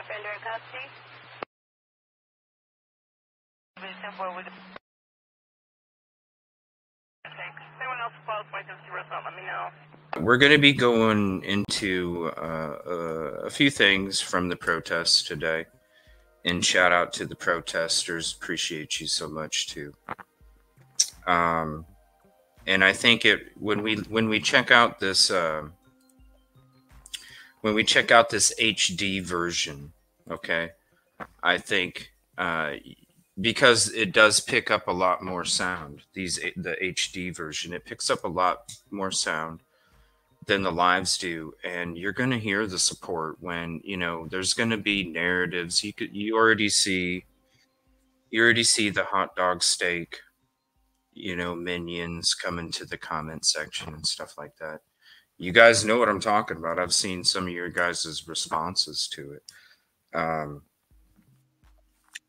Defender and custody. Anyone else calls my restaurant, let me know. We're going to be going into a few things from the protests today. And shout out to the protesters. Appreciate you so much too. And I think when we check out this HD version, okay, I think because it does pick up a lot more sound. The HD version, it picks up a lot more sound than the lives do, and you're going to hear the support when there's going to be narratives. You already see the hot dog steak minions come into the comment section and stuff like that. You guys know what I'm talking about. I've seen some of your guys' responses to it.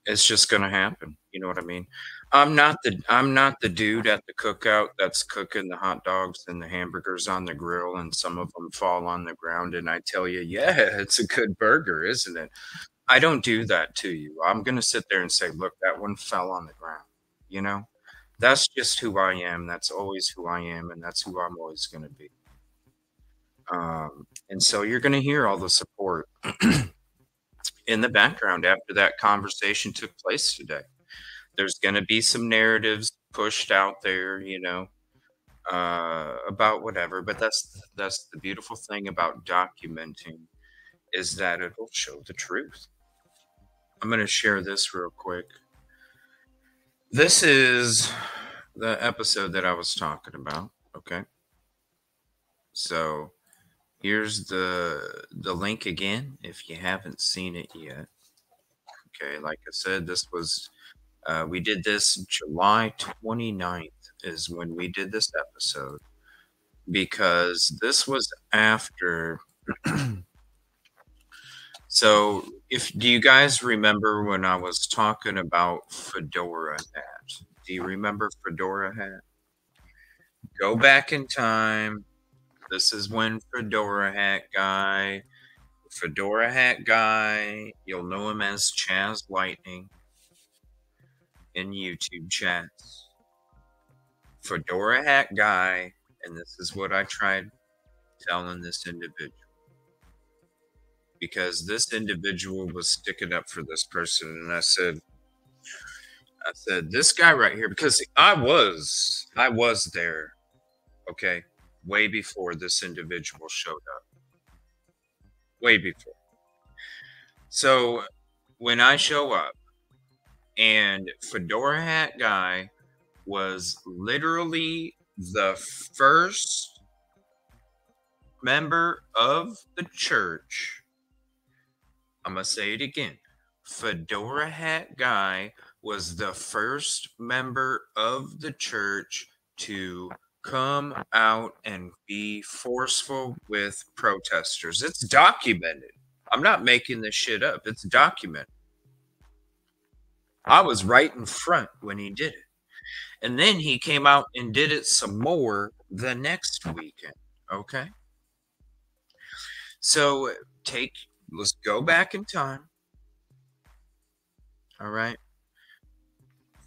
It's just gonna happen. You know what I mean? I'm not the dude at the cookout that's cooking the hot dogs and the hamburgers on the grill, and some of them fall on the ground, and I tell you, yeah, it's a good burger, isn't it? I don't do that to you. I'm gonna sit there and say, look, that one fell on the ground. That's just who I am. That's always who I am, and that's who I'm always gonna be. And so you're gonna hear all the support in the background after that conversation took place today. There's going to be some narratives pushed out there, about whatever. But that's the beautiful thing about documenting, is that it'll show the truth. I'm going to share this real quick. This is the episode that I was talking about. Okay. So here's the link again, if you haven't seen it yet. Okay, like I said, this was, we did this July 29th is when we did this episode, because this was after. So do you guys remember when I was talking about Fedora Hat? Do you remember Fedora Hat? Go back in time. This is when Fedora Hat Guy, you'll know him as Chaz Lightning in YouTube chats. Fedora Hat Guy, and this is what I tried telling this individual. Because this individual was sticking up for this person, and I said, this guy right here, because I was there, okay, way before this individual showed up. Way before. So when I show up, and Fedora Hat Guy was literally the first member of the church. I'm going to say it again. Fedora Hat Guy was the first member of the church to come out and be forceful with protesters. It's documented. I'm not making this shit up. It's documented. I was right in front when he did it. And then he came out and did it some more the next weekend. Okay? So let's go back in time. All right?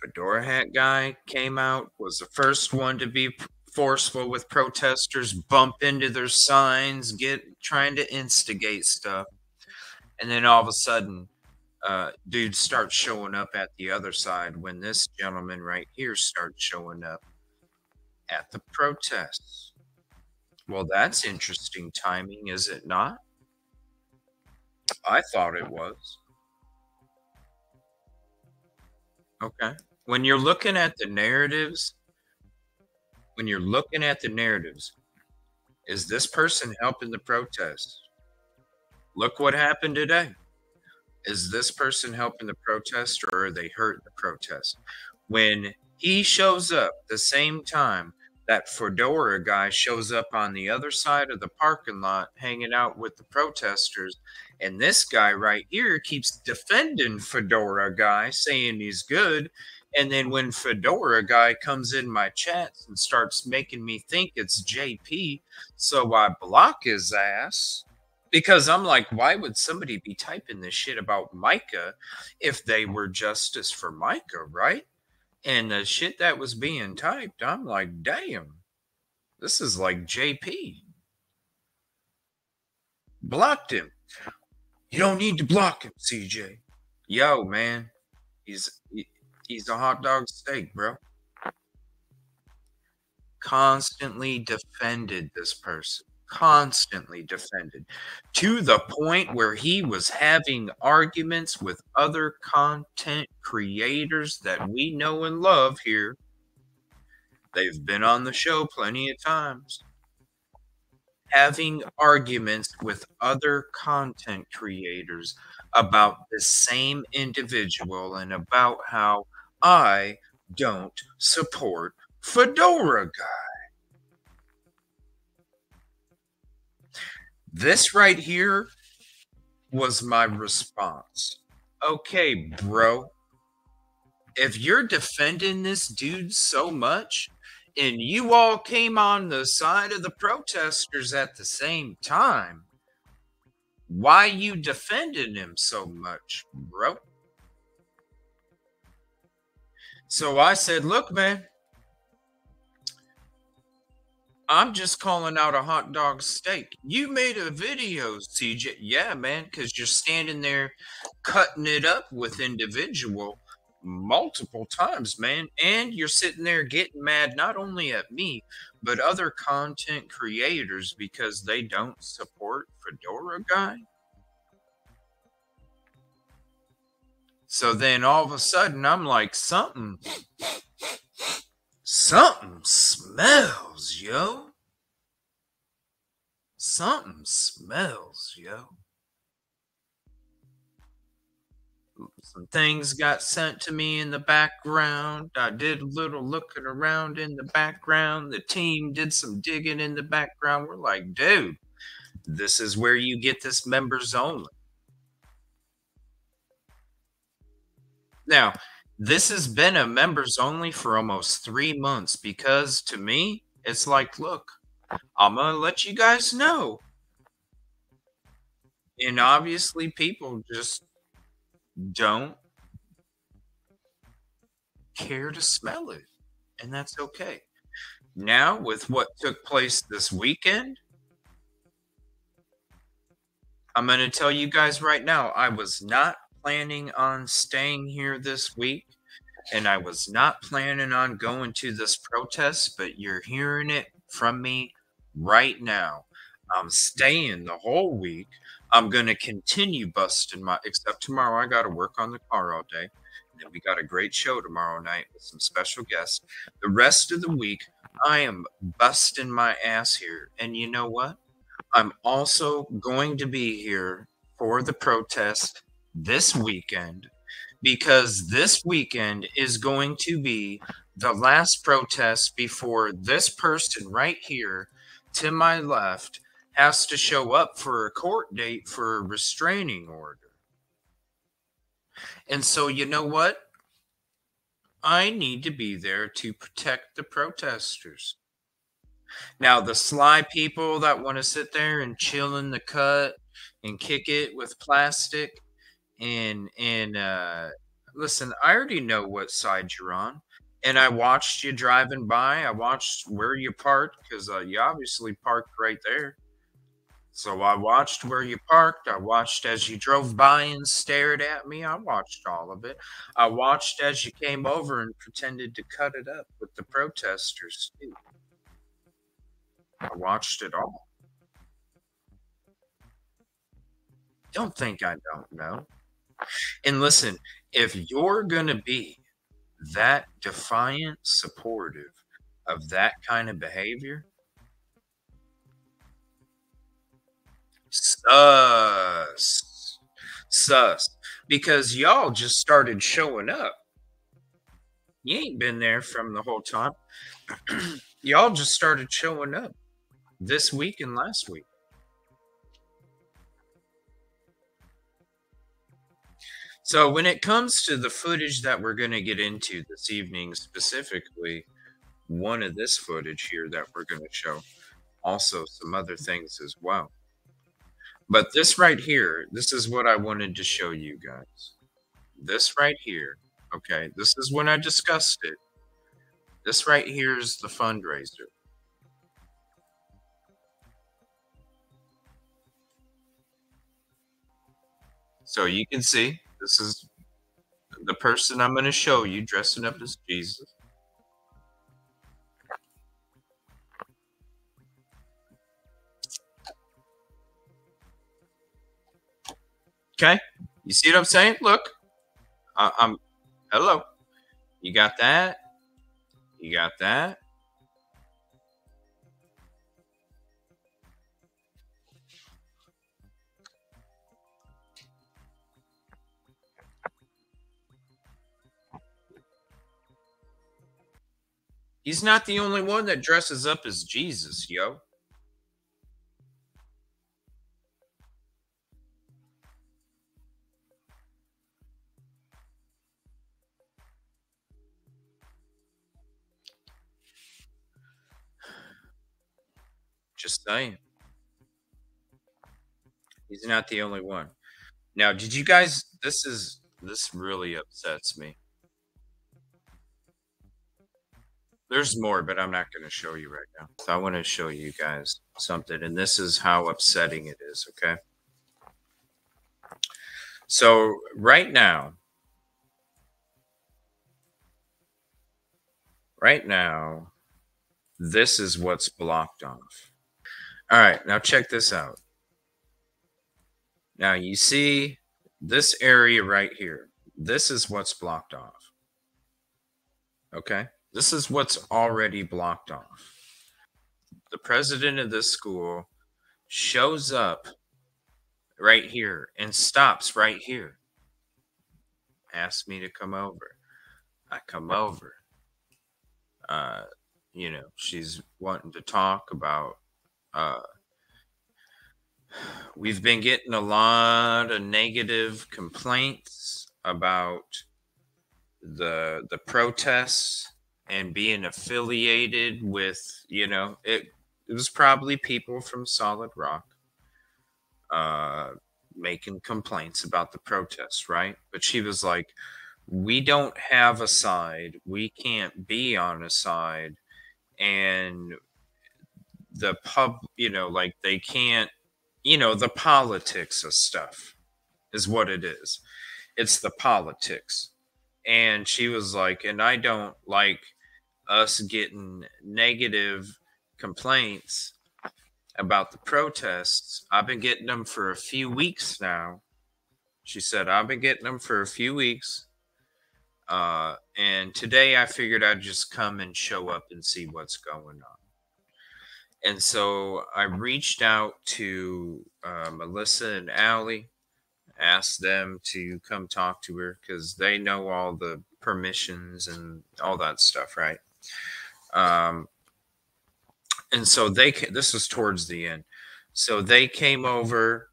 Fedora Hat Guy came out, was the first one to be forceful with protesters, bump into their signs, trying to instigate stuff. And then all of a sudden, dudes start showing up at the other side when this gentleman right here starts showing up at the protests. Well, that's interesting timing, is it not? I thought it was. Okay. When you're looking at the narratives, is this person helping the protest? Look what happened today. Is this person helping the protest, or are they hurting the protest? When he shows up the same time that Fedora Guy shows up on the other side of the parking lot hanging out with the protesters, and this guy right here keeps defending Fedora Guy, saying he's good. And then when Fedora Guy comes in my chats and starts making me think it's JP, so I block his ass Because I'm like, why would somebody be typing this shit about Micah if they were justice for Micah, right? And the shit that was being typed, I'm like, damn, this is like JP. Blocked him. You don't need to block him, CJ. Yo, man, he's a hot dog steak, bro. Constantly defended this person. Constantly defended to the point where he was having arguments with other content creators that we know and love here. They've been on the show plenty of times. Having arguments with other content creators about the same individual and about how I don't support Fedora Guy. This right here was my response. Okay, bro, if you're defending this dude so much and you all came on the side of the protesters at the same time, why you defending him so much, bro? So I said, look, man, I'm just calling out a hot dog steak. You made a video, CJ. Yeah, man, because you're standing there cutting it up with individual multiple times, man. And you're sitting there getting mad not only at me, but other content creators because they don't support Fedora Guy. So then all of a sudden I'm like, something smells, yo. Something smells, yo. Some things got sent to me in the background. I did a little looking around in the background. The team did some digging in the background. We're like, dude, this is where you get this members only. Now, this has been a members only for almost 3 months because to me, it's like, look, I'm going to let you guys know. And obviously, people just don't care to smell it. And that's okay. Now, with what took place this weekend, I'm going to tell you guys right now, I was not planning on staying here this week. And I was not planning on going to this protest, but you're hearing it from me right now. I'm staying the whole week. I'm going to continue busting except tomorrow I got to work on the car all day. And then we got a great show tomorrow night with some special guests. The rest of the week, I am busting my ass here. And you know what? I'm also going to be here for the protest this weekend because this weekend is going to be the last protest before this person right here to my left has to show up for a court date for a restraining order. And so, you know what? I need to be there to protect the protesters. Now, the sly people that want to sit there and chill in the cut and kick it with plastic and listen, I already know what side you're on, and I watched you driving by. I watched where you parked because you obviously parked right there. So I watched where you parked. I watched as you drove by and stared at me. I watched all of it. I watched as you came over and pretended to cut it up with the protesters too. I watched it all. Don't think I don't know. And listen, if you're going to be that defiant, supportive of that kind of behavior, sus, sus, because y'all just started showing up. You ain't been there from the whole time. Y'all just started showing up this week and last week. So when it comes to the footage that we're going to get into this evening, specifically one of this footage here that we're going to show, also some other things as well. But this right here, this is what I wanted to show you guys. This right here, okay, this is when I discussed it. This right here is the fundraiser. So you can see this is the person I'm going to show you dressing up as Jesus. Okay, you see what I'm saying? Look, I'm hello. You got that? You got that? He's not the only one that dresses up as Jesus, yo. Just saying. He's not the only one. Now, did you guys this really upsets me. There's more, but I'm not going to show you right now. So I want to show you guys something, and this is how upsetting it is, okay? So right now, this is what's blocked off. All right, now check this out. Now you see this area right here. This is what's blocked off. Okay? This is what's already blocked off. The president of this school shows up right here and stops right here. Asks me to come over. I come over. She's wanting to talk about we've been getting a lot of negative complaints about the protests and being affiliated with, it was probably people from Solid Rock uh making complaints about the protests, right? But she was like, we don't have a side, we can't be on a side, and the pub, like they can't, the politics of stuff is what it is. It's the politics. And she was like, and I don't like us getting negative complaints about the protests. I've been getting them for a few weeks now. She said, I've been getting them for a few weeks. And today I figured I'd just come and show up and see what's going on. And so I reached out to Melissa and Allie, asked them to come talk to her because they know all the permissions and all that stuff, right? And so this was towards the end. So they came over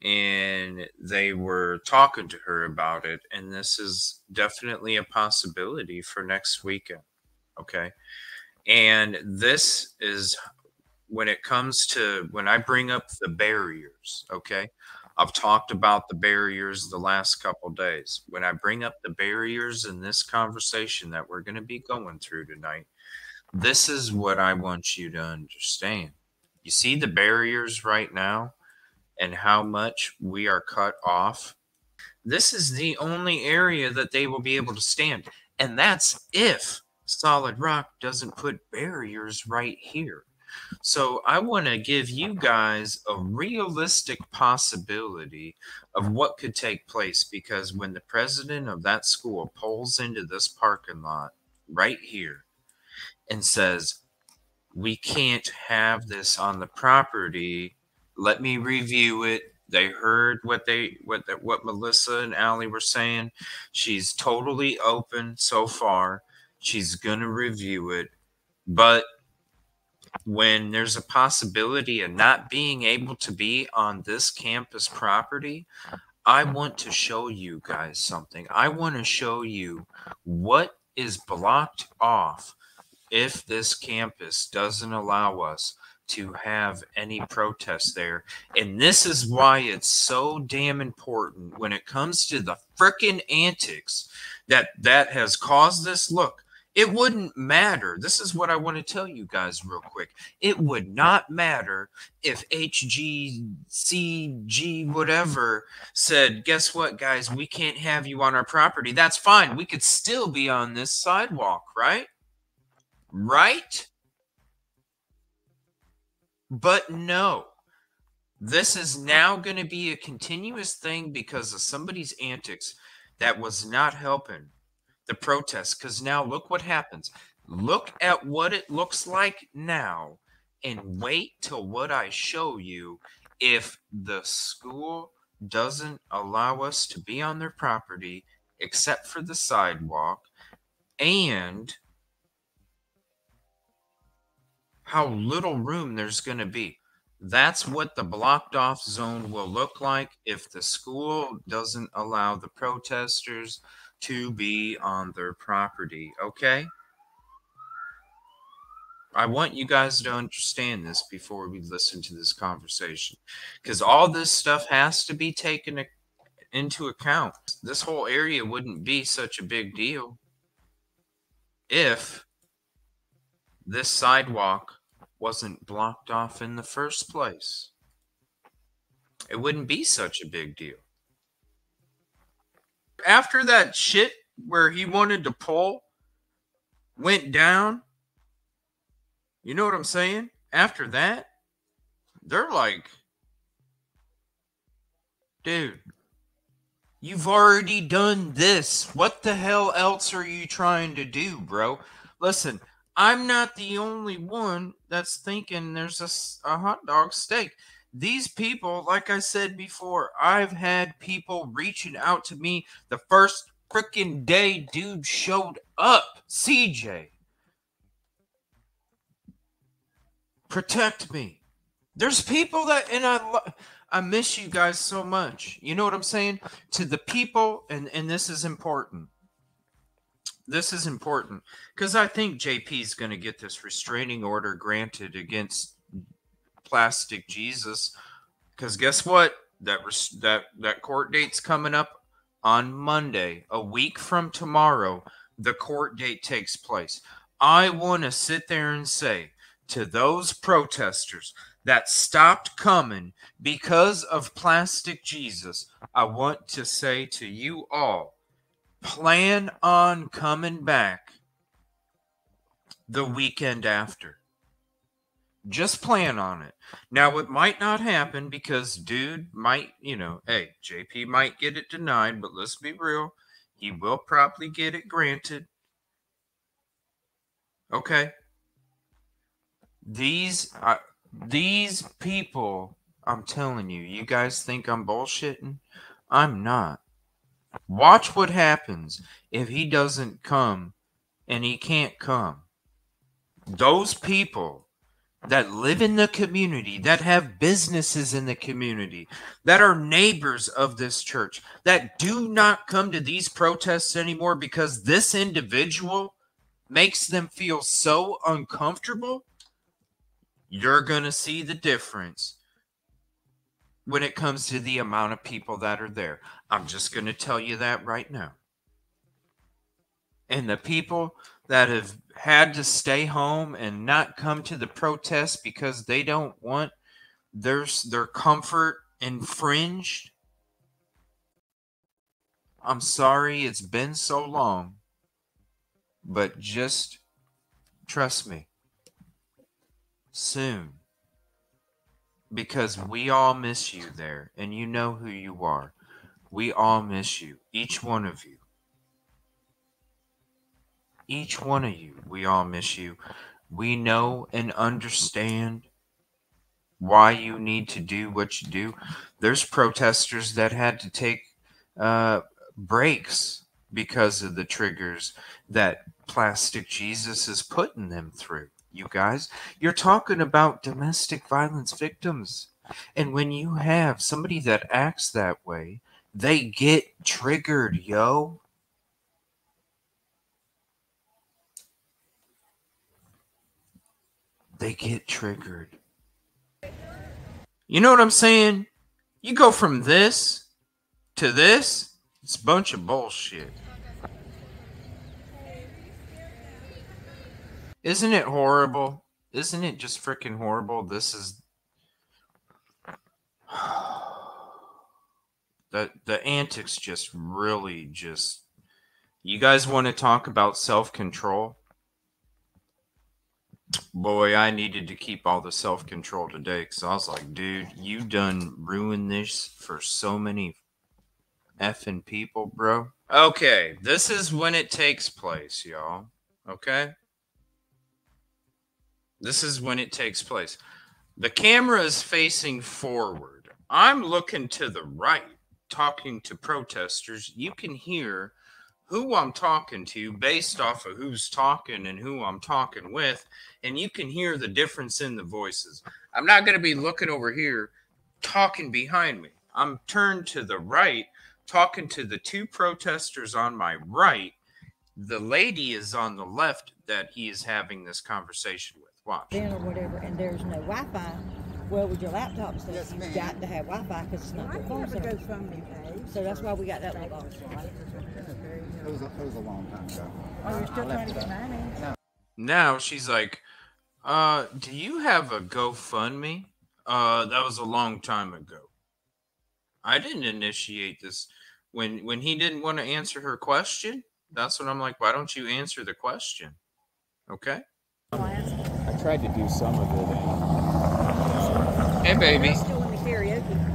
and they were talking to her about it. And this is definitely a possibility for next weekend. Okay. And this is when it comes to when I bring up the barriers, okay? I've talked about the barriers the last couple days. When I bring up the barriers in this conversation that we're going to be going through tonight, this is what I want you to understand. You see the barriers right now and how much we are cut off? This is the only area that they will be able to stand. And that's if Solid Rock doesn't put barriers right here. So I want to give you guys a realistic possibility of what could take place, because when the president of that school pulls into this parking lot right here and says, we can't have this on the property, let me review it. They heard what Melissa and Allie were saying. She's totally open so far. She's going to review it. But when there's a possibility of not being able to be on this campus property, I want to show you guys something. I want to show you what is blocked off if this campus doesn't allow us to have any protest there. And this is why it's so damn important when it comes to the frickin' antics that has caused this. Look, it wouldn't matter. This is what I want to tell you guys real quick. It would not matter if HGCG whatever said, guess what, guys, we can't have you on our property. That's fine. We could still be on this sidewalk, right? Right? But no, this is now going to be a continuous thing because of somebody's antics that was not helping the protests. Because now look what happens. Look at what it looks like now and wait till what I show you if the school doesn't allow us to be on their property except for the sidewalk, and how little room there's going to be. That's what the blocked off zone will look like if the school doesn't allow the protesters to be on their property, okay? I want you guys to understand this before we listen to this conversation, because all this stuff has to be taken into account. This whole area wouldn't be such a big deal if this sidewalk wasn't blocked off in the first place. It wouldn't be such a big deal. After that shit where he wanted to pull went down, you know what I'm saying? After that, they're like, dude, you've already done this. What the hell else are you trying to do, bro? Listen, I'm not the only one that's thinking there's a hot dog steak. These people, like I said before, I've had people reaching out to me the first freaking day dude showed up. CJ, protect me. There's people that, and I miss you guys so much. You know what I'm saying? To the people, and this is important. This is important because I think JP is going to get this restraining order granted against Plastic Jesus. Because guess what? That court date's coming up on Monday, a week from tomorrow. The court date takes place. I want to sit there and say to those protesters that stopped coming because of Plastic Jesus, I want to say to you all, plan on coming back the weekend after. Just plan on it. Now, it might not happen because dude might, hey, JP might get it denied, but let's be real. He will probably get it granted. Okay. These people, I'm telling you, you guys think I'm bullshitting? I'm not. Watch what happens if he doesn't come and he can't come. Those people that live in the community, that have businesses in the community, that are neighbors of this church, that do not come to these protests anymore because this individual makes them feel so uncomfortable, you're going to see the difference when it comes to the amount of people that are there. I'm just going to tell you that right now. And the people that have had to stay home and not come to the protests because they don't want their comfort infringed, I'm sorry it's been so long, but just trust me, soon. Because we all miss you there, and you know who you are. We all miss you, each one of you. Each one of you, we all miss you. We know and understand why you need to do what you do. There's protesters that had to take breaks because of the triggers that Plastic Jesus is putting them through. You guys, you're talking about domestic violence victims. And when you have somebody that acts that way, they get triggered, yo. They get triggered. You know what I'm saying? You go from this to this, it's a bunch of bullshit. Isn't it horrible? Isn't it just freaking horrible? This is the antics just really just. You guys want to talk about self-control? Boy, I needed to keep all the self-control today because I was like, dude, you done ruined this for so many effing people, bro. Okay, this is when it takes place, y'all. Okay? This is when it takes place. The camera is facing forward. I'm looking to the right, talking to protesters. You can hear who I'm talking to based off of who's talking and who I'm talking with, and you can hear the difference in the voices. I'm not going to be looking over here talking behind me. I'm turned to the right, talking to the two protesters on my right. The lady is on the left that he is having this conversation with. Watch. Or whatever, and there's no Wi-Fi. Well, with your laptop stuff, yes, you've got to have Wi-Fi because it's not your phone. So that's why we got that little box. It was a long time ago. Oh, you're still trying to get money? No. Now she's like, do you have a GoFundMe? That was a long time ago. I didn't initiate this. When he didn't want to answer her question, that's when I'm like, why don't you answer the question? Okay? I tried to do some of it. Hey, baby. We're still in the karaoke.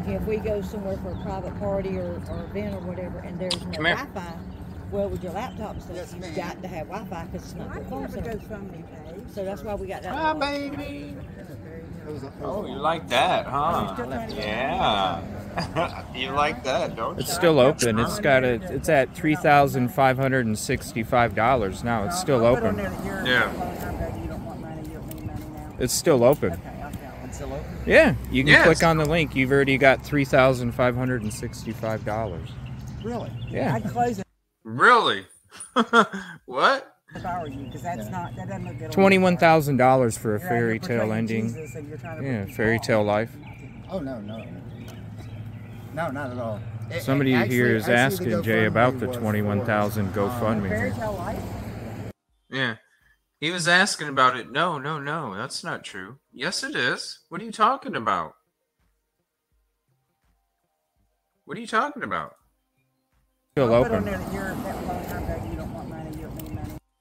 If we go somewhere for a private party or event or whatever, and there's no Wi-Fi, well, with your laptop stuff, yes, you've got to have Wi-Fi because it's not your phone. So that's why we got that. Hi, baby. Oh, you like that, huh? Yeah. You like that, don't you? It's still open. It's at $3,565 now. It's still open. Yeah. It's still open. Yeah, you can click on the link. You've already got $3,565. Really? Yeah. I'd close it. Really? What? If I were you, because that doesn't look good. $21,000 for a fairy tale ending. Yeah, fairy tale life. Oh no, not at all. Somebody here is asking Jay about the 21,000 GoFundMe. Fairy tale life? Yeah. He was asking about it. No, that's not true. Yes, it is. What are you talking about? What are you talking about? Still open.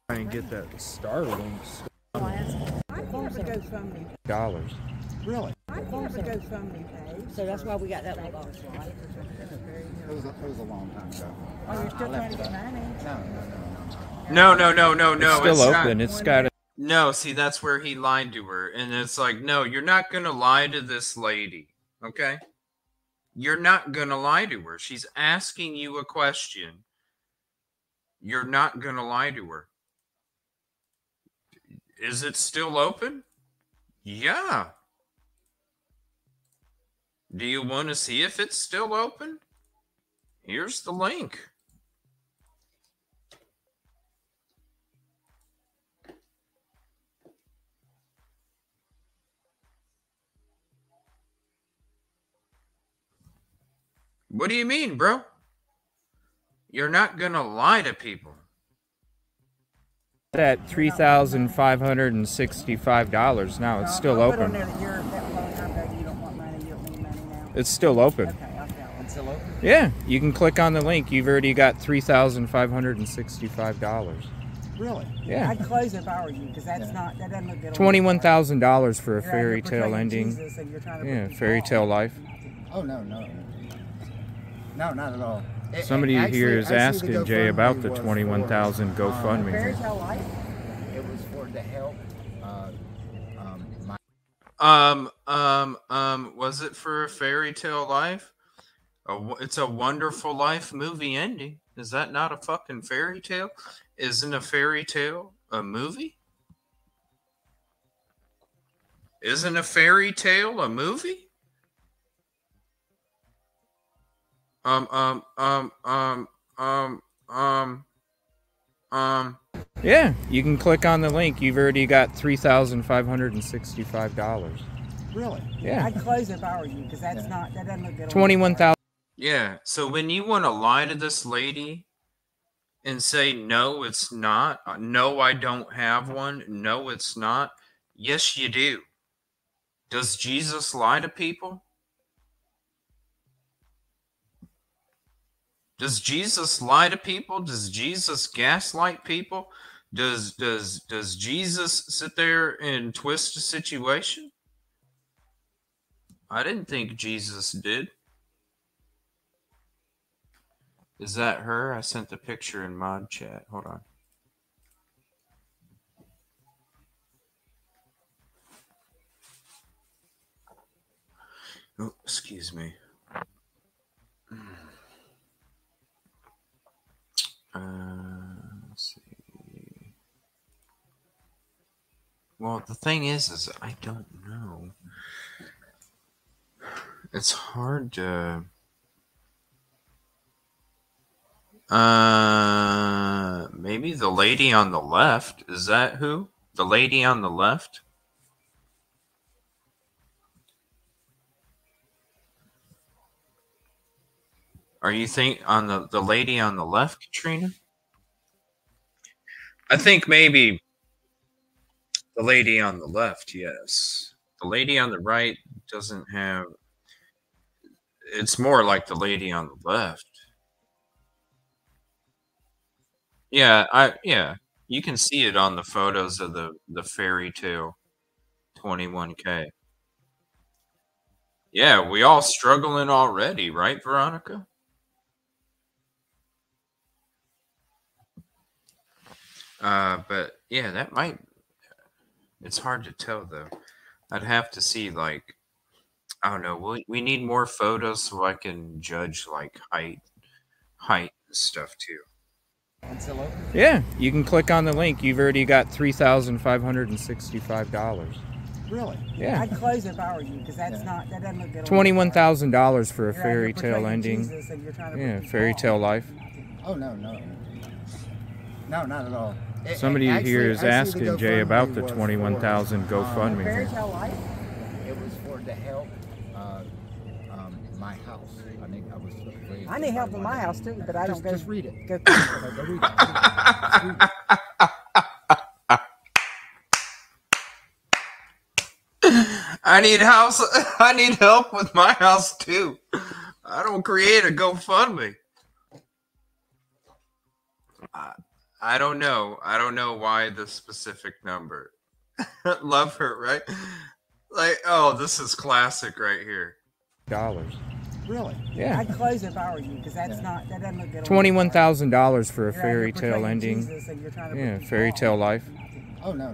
Try and get that starting. Dollars. Really? So that's why we got that little box. It was a long time ago. Oh, you're still trying to get money? No. It's still open. It's got. No, see, that's where he lied to her. And it's like, no, you're not going to lie to this lady. Okay? You're not going to lie to her. She's asking you a question. You're not going to lie to her. Is it still open? Yeah. Do you want to see if it's still open? Here's the link. What do you mean, bro? You're not going to lie to people. At $3,565 now. It's still open. It's still open. Yeah, you can click on the link. You've already got $3,565. Really? Yeah. I'd close it if I were you, because that doesn't look good. $21,000 for a fairy tale ending. Yeah, fairy tale life. Oh no, not at all. Somebody here is asking Jay about the 21,000 GoFundMe. Fairy tale life? It was for to help. Was it for a fairy tale life? It's a Wonderful Life movie ending. Is that not a fucking fairy tale? Isn't a fairy tale a movie? Isn't a fairy tale a movie? Yeah, you can click on the link. You've already got $3,565. Really? Yeah. I'd close if I were you, because that doesn't look good. 21,000. Yeah. So when you want to lie to this lady and say, no, it's not. No, I don't have one. No, it's not. Yes, you do. Does Jesus lie to people? Does Jesus lie to people? Does Jesus gaslight people? Does Jesus sit there and twist a situation? I didn't think Jesus did. Is that her? I sent the picture in mod chat. Hold on. Oh, excuse me. Let's see. Well, the thing is I don't know. It's hard to. Maybe the lady on the left. Is that who? The lady on the left? Are you think on the lady on the left, Katrina? I think maybe the lady on the left, yes. The lady on the right doesn't have. It's more like the lady on the left. Yeah, you can see it on the photos of the fairy tale 21K. Yeah, we all struggling already, right, Veronica? But yeah, that might. It's hard to tell though. I'd have to see, like, I don't know. We need more photos so I can judge like height and stuff too. Yeah, you can click on the link. You've already got $3,565. Really? Yeah. I'd close if I were you, because that doesn't look good. $21,000 for a fairy tale ending. Yeah, fairy tale life. Oh no, not at all. Somebody here is asking Jay about the 21,000 GoFundMe. Fairy tale life? It was for to help my house. I need help in my house too, but I don't go. Just read it. Go read it. I need help with my house too. I don't create a GoFundMe. I don't know. I don't know why the specific number. Love her, right? Like, oh, this is classic right here. Dollars. Really? Yeah. I'd close if I were you, because that doesn't look good. $21,000 for a fairy tale ending. Yeah, fairy tale life. Oh no,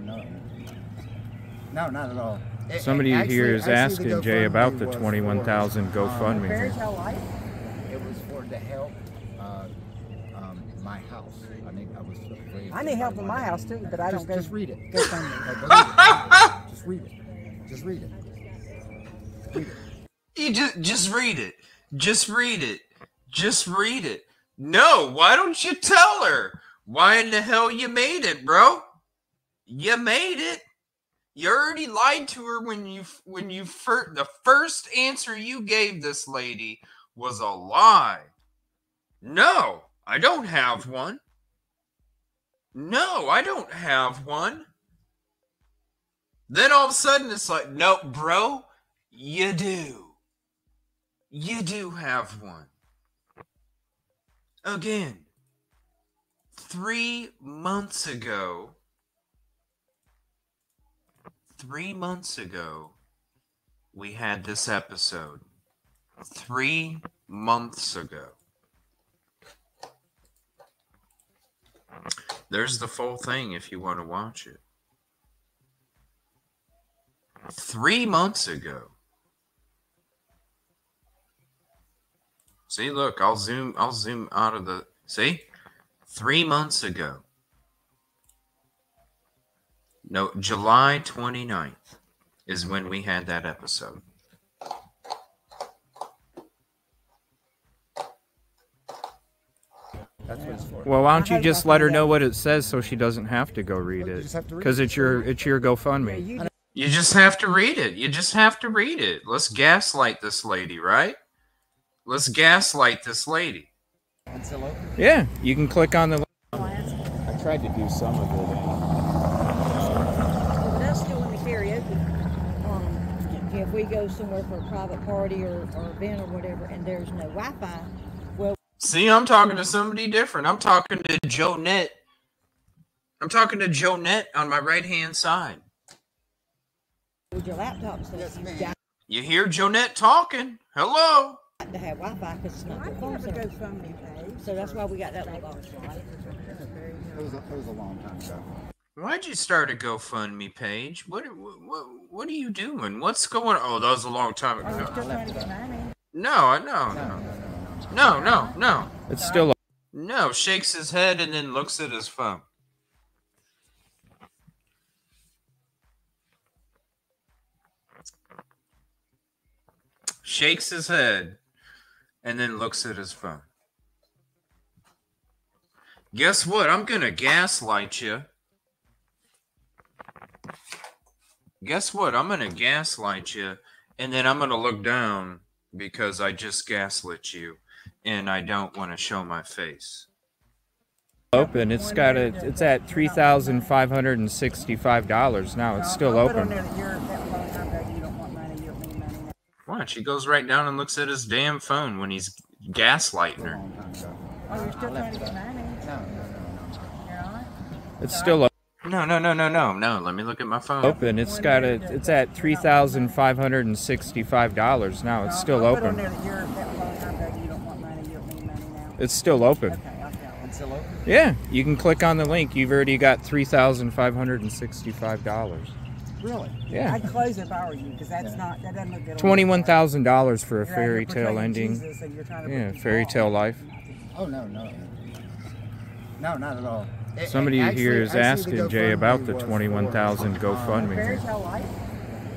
not at all. Somebody here is asking Jay about the 21,000 GoFundMe. Fairy tale life? It was for to help my house. I need help in my house too, but I don't go. Just read it. Just read it. Just read it. You just read it. Just read it. Just read it. No, why don't you tell her? Why in the hell you made it, bro? You made it. You already lied to her when you the first answer you gave this lady was a lie. No, I don't have one. No, I don't have one. Then all of a sudden it's like, no, bro, you do. You do have one. Again, 3 months ago, we had this episode. 3 months ago. There's the full thing if you want to watch it. 3 months ago. See, look, I'll zoom out of the, see? 3 months ago. No, July 29th is when we had that episode. That's what it's for. Well, why don't you just let her know what it says so she doesn't have to go read it? Because it's your GoFundMe. You just have to read it. You just have to read it. Let's gaslight this lady, right? Let's gaslight this lady. Yeah, you can click on the link. I tried to do some of it. That's still in the karaoke. If we go somewhere for a private party or event or whatever, and there's no Wi-Fi, well. See, I'm talking to somebody different. I'm talking to Jonette. I'm talking to Jonette on my right-hand side. With your laptop stuff, you hear Jonette talking. Hello. To have Wi-Fi because it's not the phone service. So that's why we got that little box. It was a long time ago. Why'd you start a GoFundMe page? What are you doing? What's going on? Oh, that was a long time ago. No. It's still. No, shakes his head and then looks at his phone. Shakes his head and then looks at his phone. Guess what? I'm going to gaslight you. Guess what? I'm going to gaslight you, and then I'm going to look down because I just gaslit you, and I don't want to show my face. Open. It's got a. It's at $3,565 now. It's still open. Watch, he goes right down and looks at his damn phone when he's gaslighting her. Oh, you're still trying to get money? It's still open. No. Let me look at my phone. Open. It's got a. It's at $3,565 now. It's still open. It's still open. Yeah, you can click on the link. You've already got $3,565. Really? Yeah. I'd close it if I were you, because that doesn't look good. $21,000 for a fairy tale ending. Yeah, fairy tale life. Oh no, not at all. Somebody here is asking Jay about the 21,000 GoFundMe. Fairy tale life?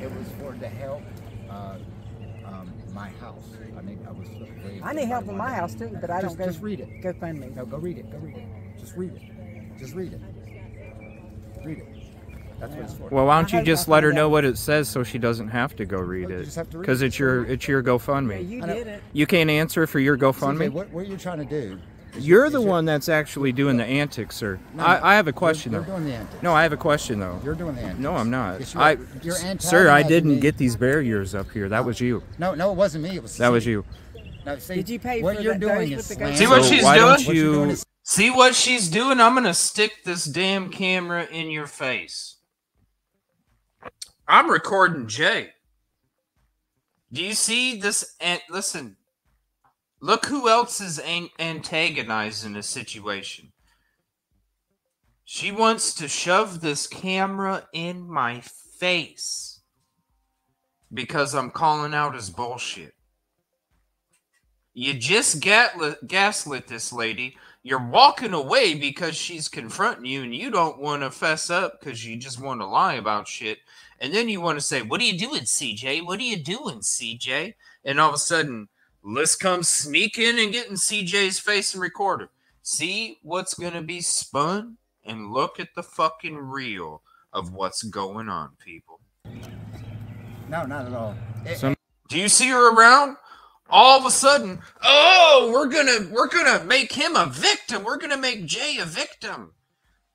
It was for to help my house. I need help in my house too, but I don't go. Just read it. GoFundMe. No, go read it. Just read it. Read it. That's what it's for. Well, why don't you just let her know what it says so she doesn't have to go read it? Because it's your GoFundMe. You did it. You can't answer for your GoFundMe? CJ, what you're trying to do? You're the one that's actually doing the antics, sir. No, I have a question, you're though. doing the antics. No, I have a question, though. You're doing the antics. No, I'm not. Yes, you're Sir, I antagonizing didn't me. get these barriers up here. That was you. No, it wasn't me. It was That was you. No, see, Did you pay what for you're those doing with is the slander. See what So she's why doing? don't What you're doing you? is See what she's doing? I'm going to stick this damn camera in your face. I'm recording Jay. Do you see this? Listen, look who else is antagonizing the situation. She wants to shove this camera in my face because I'm calling out his bullshit. You just gaslit this lady. You're walking away because she's confronting you and you don't want to fess up because you just want to lie about shit. And then you want to say, what are you doing, CJ? What are you doing, CJ? And all of a sudden, Liz comes sneaking and getting CJ's face and record her. See what's going to be spun? And look at the fucking reel of what's going on, people. no, not at all. Do you see her around? All of a sudden, oh, we're gonna make him a victim. We're gonna make Jay a victim.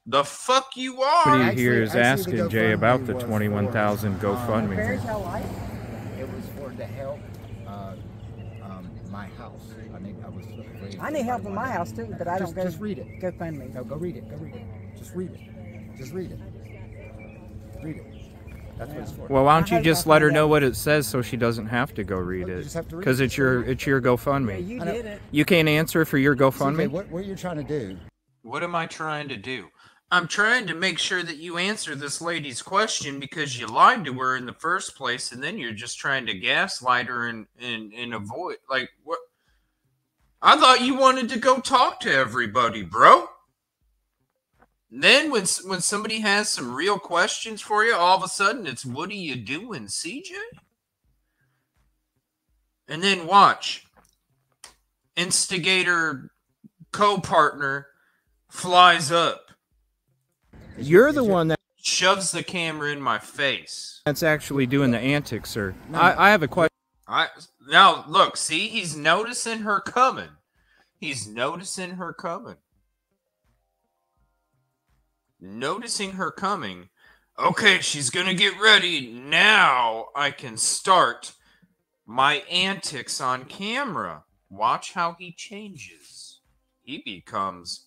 The fuck you are? Somebody here is Actually, the asking Jay GoFundMe about the was 21,000 Fairy GoFundMe. tale life? It was for to help my house. I need help in my house too, but I don't go. Just read it. GoFundMe. No, go read it. Just read it. Read it. That's what it's for. Well, why don't you just let her know what it says so she doesn't have to go read You it? just have to read Because it. it's your GoFundMe. You I know. did it. You can't answer for your GoFundMe? CJ, what you're trying to do? What am I trying to do? I'm trying to make sure that you answer this lady's question because you lied to her in the first place, and then you're just trying to gaslight her and avoid, like, what? I thought you wanted to go talk to everybody, bro. Then when somebody has some real questions for you, all of a sudden it's, what are you doing, CJ? And then watch. Instigator co-partner flies up. You're the one that... shoves the camera in my face. That's actually doing the antics, sir. I have a question. Now, look, see? He's noticing her coming. He's noticing her coming. Noticing her coming. Okay, she's gonna get ready. Now I can start my antics on camera. Watch how he changes. He becomes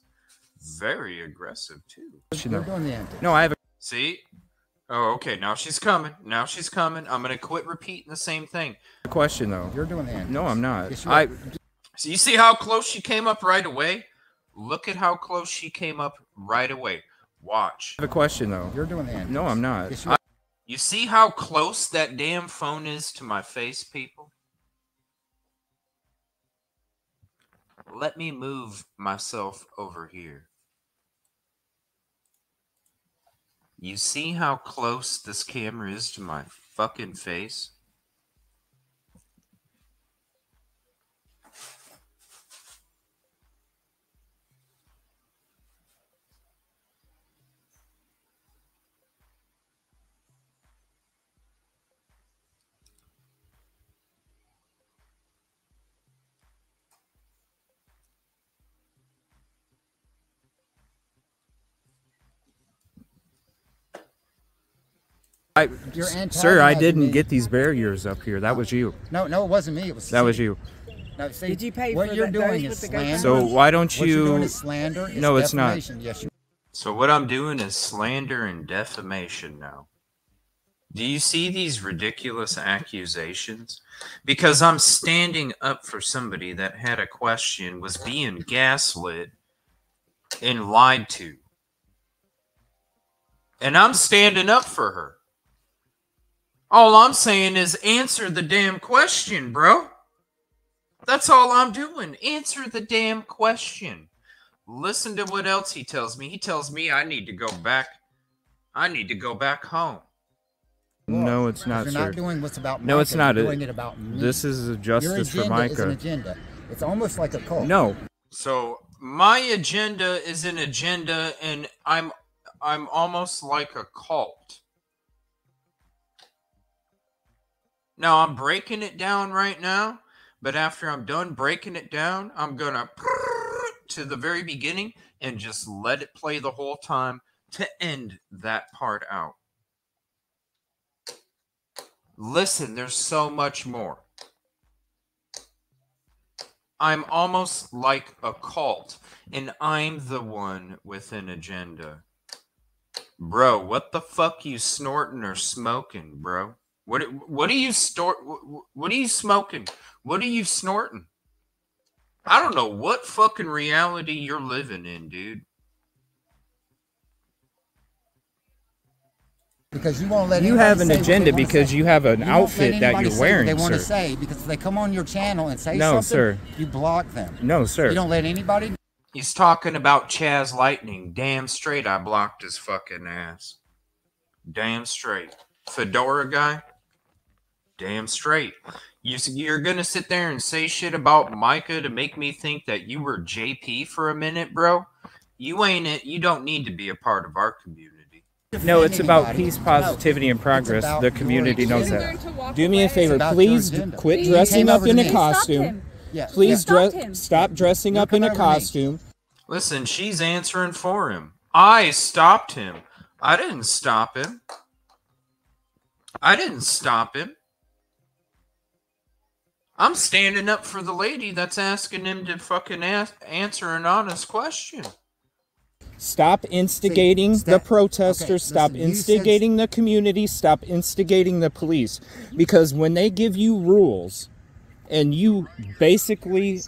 very aggressive, too. You're doing the antics. No, I have a... See? Oh, okay. Now she's coming. Now she's coming. I'm going to quit repeating the same thing. question, though. You're doing the antics. No, I'm not. Yes, So you see how close she came up right away? Look at how close she came up right away. Watch. I have a question, though. You're doing the antics. No, I'm not. Yes, you see how close that damn phone is to my face, people? Let me move myself over here. You see how close this camera is to my fucking face? Sir, I didn't get these barriers up here. That was you. No, it wasn't me. It was. That was you. No, see, Did you pay what for you're that doing goes is with the GoFundMe? slander. So why don't What you're doing you... is slander. It's No, it's not. defamation. Yes, you. So what I'm doing is slander and defamation now. Do you see these ridiculous accusations? Because I'm standing up for somebody that had a question, was being gaslit and lied to. And I'm standing up for her. All I'm saying is answer the damn question, bro. That's all I'm doing. Answer the damn question. Listen to what else he tells me. He tells me I need to go back. I need to go back home. No, it's not, You're sir. not doing what's about No, Micah, it's not. You're doing it about me. This is a Your justice for agenda is an Micah. agenda. It's almost like a cult. No. So my agenda is an agenda, and I'm almost like a cult. Now I'm breaking it down right now, but after I'm done breaking it down, I'm gonna to the very beginning and just let it play the whole time to end that part out. Listen, there's so much more. I'm almost like a cult, and I'm the one with an agenda. Bro, what the fuck you snorting or smoking, bro? What are you what are you smoking? What are you snorting? I don't know what fucking reality you're living in, dude. Because you won't let You anybody have an say what agenda they wanna because say. you have an You won't let outfit that anybody you're say wearing, what they want to sir. say, because if they come on your channel and say No, something, sir. you block them. No, sir. You don't let anybody. He's talking about Chaz Lightning. Damn straight I blocked his fucking ass. Damn straight. Fedora guy? Damn straight. You're going to sit there and say shit about Micah to make me think that you were JP for a minute, bro? You ain't it. You don't need to be a part of our community. No, it's about Anybody. peace, positivity, and progress. about The community your knows agenda. that. Do me a favor, about please your agenda. quit He dressing came up over in to a me. costume. Yeah. Please stopped him. stop dressing up in a come over to me. costume. Listen, she's answering for him. I stopped him. I didn't stop him. I didn't stop him. I'm standing up for the lady that's asking him to fucking answer an honest question. Stop instigating See, the protesters. okay, Stop listen, you instigating the community. Stop instigating the police. Because when they give you rules and you basically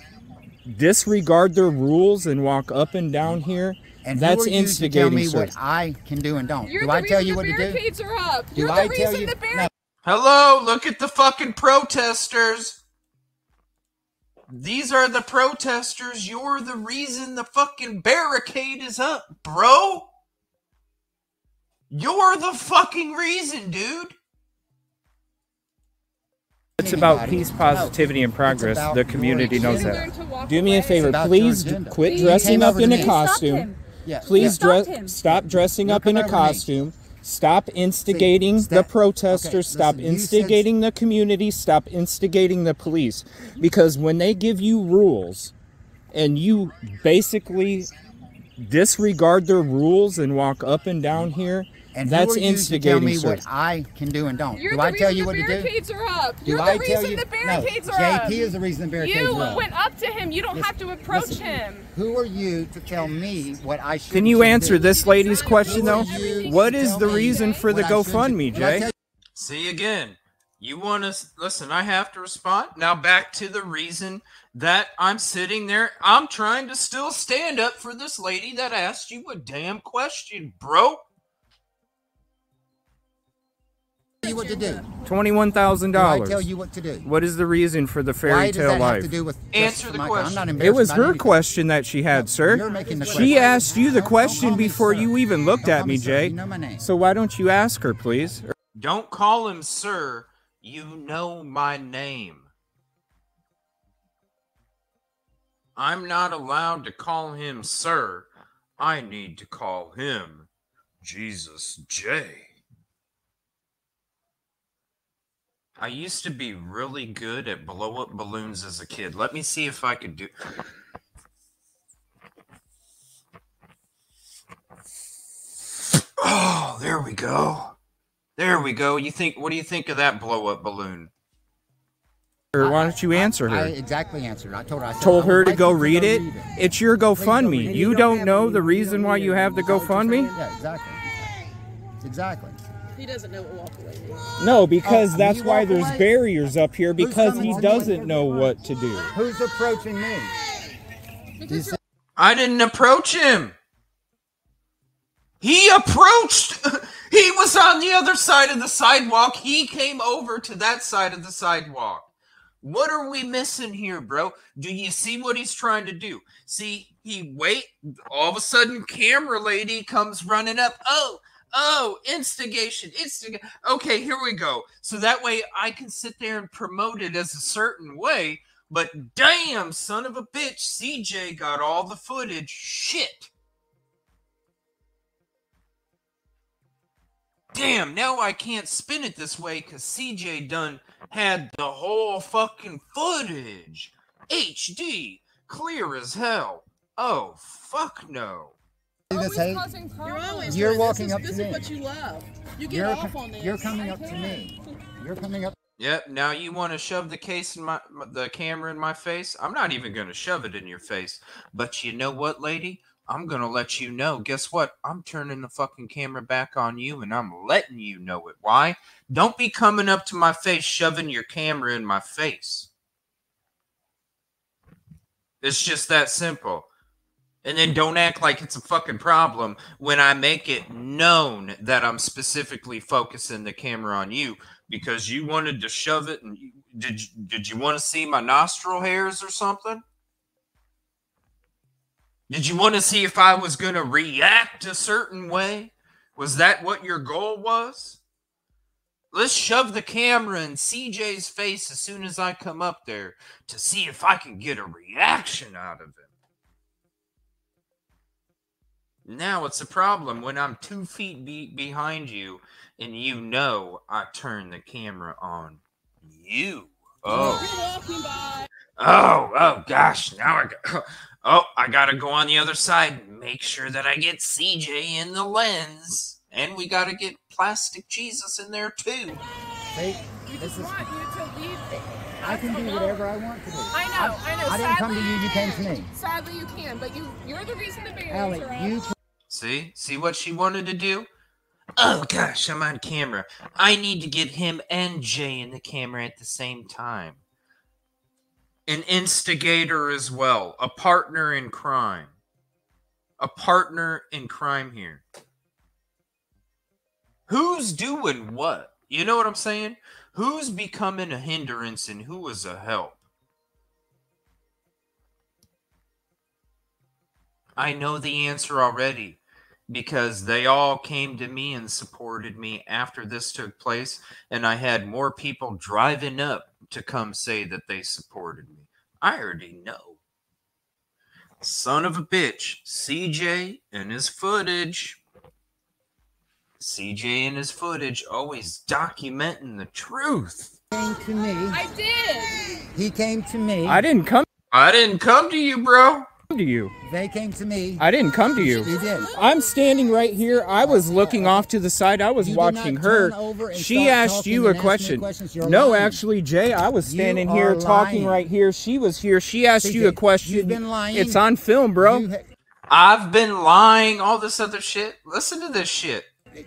disregard their rules and walk up and down here, And that's who are you instigating, to tell me sir. what I can do and don't? You're Do the I tell reason you the what to do? barricades are up. Do You're I the tell reason you? the barricades. Hello, look at the fucking protesters. These are the protesters. You're the reason the fucking barricade is up, bro. You're the fucking reason, dude. It's about Anybody. peace, positivity, and It's progress. about The community your knows agenda. that. Learn to walk Do me a away. favor, about please your agenda. quit He dressing came up over in to a me. costume. Yeah. Please stopped him. stop dressing You're up in a coming over to me. costume. Stop instigating the protesters. Stop instigating the community. Stop instigating the police. Because when they give you rules and you basically disregard their rules and walk up and down here, and that's who are you instigating. To tell me what I can do and don't. You're do the I tell reason you what the to do? barricades are up. Do You're I the tell reason you? the barricades No, are up. JP is the reason the barricades You are up. went up to him. You don't have to approach him. Who are you to tell me what I should? Can you answer this lady's question though? Everything What you is tell the me reason for the GoFundMe, Jay? See again. You want to listen? I have to respond now. Back to the reason that I'm sitting there. I'm trying to still stand up for this lady that asked you a damn question, bro. Tell you what to do. $21,000. I tell you what to do. What is the reason for the Why fairy does tale that life? have to do with Answer the question. I'm not It embarrassed was about her anything. question that she had, sir. You're making the She question. asked you the Don't question call me before sir. you even looked Don't at call me, sir. Jay. You know my name. So why don't you ask her, please? Don't call him sir. You know my name. I'm not allowed to call him sir. I need to call him Jesus J. I used to be really good at blow-up balloons as a kid. Let me see if I could do... Oh, there we go. There we go. What do you think of that blow-up balloon? Or why don't you answer her? I exactly answered. I told her. I said, Told I would her to like go you read it. It's your GoFundMe. read it. You don't know the reason why you have the GoFundMe? Yeah, exactly. Exactly. He doesn't know what walk away means. No, because Oh, that's you why walk there's away? barriers up here, because coming he to me? doesn't know what to do. Who's approaching me? Because you're I didn't approach him. He approached. He was on the other side of the sidewalk. He came over to that side of the sidewalk. What are we missing here, bro? Do you see what he's trying to do? See, all of a sudden, camera lady comes running up. Oh, instigation. Okay, here we go. So that way I can sit there and promote it as a certain way. But damn, son of a bitch, CJ got all the footage. Shit. Damn, now I can't spin it this way because CJ done had the whole fucking footage. HD. Clear as hell. Oh, fuck no. This hate? causing problems. You're walking up to This me. is what you love. You get You're, off on this. you're coming up to me. You're coming up. Yep, now you want to shove the case in the camera in my face? I'm not even going to shove it in your face. But you know what, lady? I'm going to let you know. Guess what? I'm turning the fucking camera back on you and I'm letting you know it. Why? Don't be coming up to my face shoving your camera in my face. It's just that simple. And then don't act like it's a fucking problem when I make it known that I'm specifically focusing the camera on you because you wanted to shove it. And did you want to see my nostril hairs or something? Did you want to see if I was going to react a certain way? Was that what your goal was? Let's shove the camera in CJ's face as soon as I come up there to see if I can get a reaction out of him. Now it's a problem when I'm 2 feet behind you and you know I turn the camera on you. Oh. Oh gosh. Now I gotta go on the other side and make sure that I get CJ in the lens. And we gotta get Plastic Jesus in there too. Hey, We this just is. want you to leave. I can do whatever I want to do. I know. I didn't come to you. You came to me. Sadly, you can, but you're the reason the barriers Allie, are up. you. See what she wanted to do? Oh gosh, I'm on camera. I need to get him and Jay in the camera at the same time. An instigator as well. A partner in crime. A partner in crime here. Who's doing what? You know what I'm saying? Who's becoming a hindrance and who is a help? I know the answer already because they all came to me and supported me after this took place, and I had more people driving up to come say that they supported me. I already know. Son of a bitch, CJ and his footage. CJ and his footage always documenting the truth. Came to me. I did. He came to me. I didn't come to you, bro. to you. They came to me. I didn't come to you. You did. I'm standing right here. I was looking off to the side. I was You did watching not her. turn over and She start asked talking you a and ask me question. questions. You're No, lying. actually, Jay, I was standing You here are talking lying. right here. She was here. She asked you a CJ, question. you've been lying. It's on film, bro. I've been lying, all this other shit. Listen to this shit.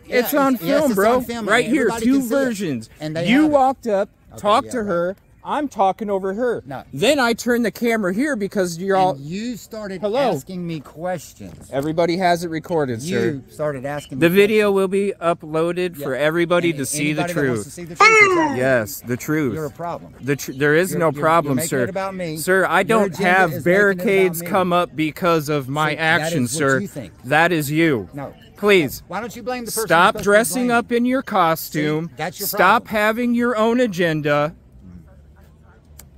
It's on film, it's bro. on film, Right and here, everybody two can see it. versions. And they You have it. walked up, talked yeah, to right. her. I'm talking over her. No. Then I turned the camera here because you're all. And you started Hello. asking me questions. Everybody has it recorded, sir. You started asking me The video questions. will be uploaded for everybody And to see the anybody that wants to truth. see the truth, exactly. Yes, the truth. You're a problem. There is You're- no you're problem, making sir. it about me. Sir, I Your don't agenda have is making it about barricades me. come up because of my See, that actions, is what sir. you think. That is you. No. Please. Why don't you blame the person? Stop you're supposed to dressing blame? up in your costume. See, that's your Stop problem. having your own agenda.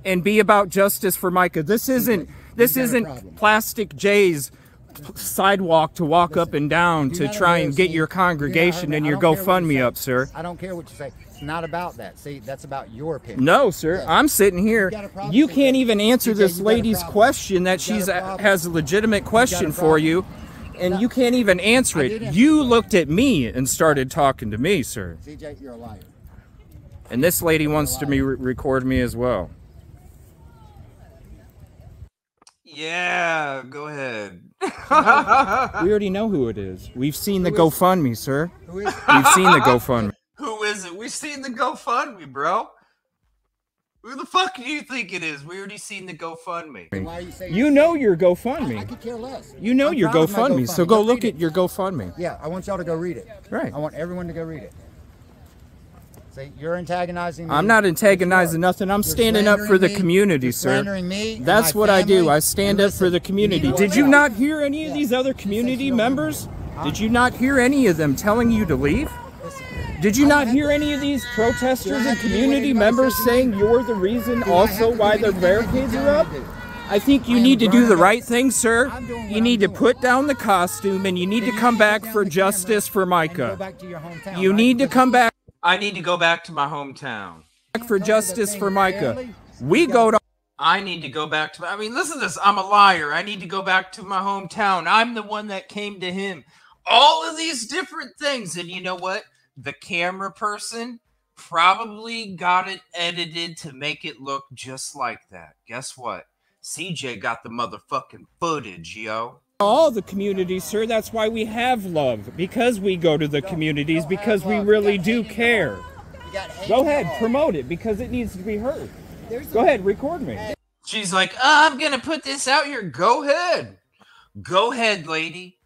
And be about justice for Micah. This isn't problem. Plastic J's sidewalk to walk up and down You're to not try and embarrassed get me. your You're not congregation hurting and me. your I don't care what you GoFundMe say. up, sir. I don't care what you say. It's not about that. See, that's about your opinion. No, sir. I'm sitting here. got a problem, You CJ. can't even answer CJ, this you got a lady's problem. question that You got she's a problem. has a legitimate question for problem. you, and you can't even answer I it. did answer You the looked at me and started talking to me, sir. CJ, you're a liar. And this lady wants to record me as well. Yeah, go ahead. We already know who it is. We've seen the GoFundMe, sir. Who is? We've seen the GoFundMe. Who is it? We've seen the GoFundMe, bro. Who the fuck do you think it is? We already seen the GoFundMe. Why are you saying? You know your I GoFundMe. could care less. You know I'm your proud of my GoFundMe, so go Read look it. at your GoFundMe. Yeah, I want y'all to go read it. Right. I want everyone to go read it. See, you're antagonizing me. I'm not antagonizing nothing. I'm You're standing up for the slandering me. community, You're sir. slandering me and That's my what I do. family. I stand And up for listen, the community. you Did know you what? not hear any of Yeah. these other She community said she don't members? want Did you not hear any of them telling you to leave? Listen, Did you I not have hear to- any of these protesters Do I and have to do what community anybody members says to saying me? you're the reason Do I also have to why do the anything barricades you are tell up? me to do? I think you I am need to do the grown up. right thing, sir. I'm doing what You need I'm to doing. put down the costume and you need Then to you come need to back put down for the justice camera for and go Micah. back to your hometown, You right? need to Because come back I need to go back to my hometown. for the justice thing for Micah. fairly. We You go to I need to go back to I mean, listen to this. I'm a liar. I need to go back to my hometown. I'm the one that came to him. All of these different things. And you know what? The camera person probably got it edited to make it look just like that. Guess what? CJ got the motherfucking footage, yo. all the communities, sir. That's why we have love. Because we go to the communities, because we really do care. You got hate Go in ahead, your heart. promote it because it needs to be heard. Go ahead, record me. She's like, I'm going to put this out here. Go ahead. Go ahead, lady.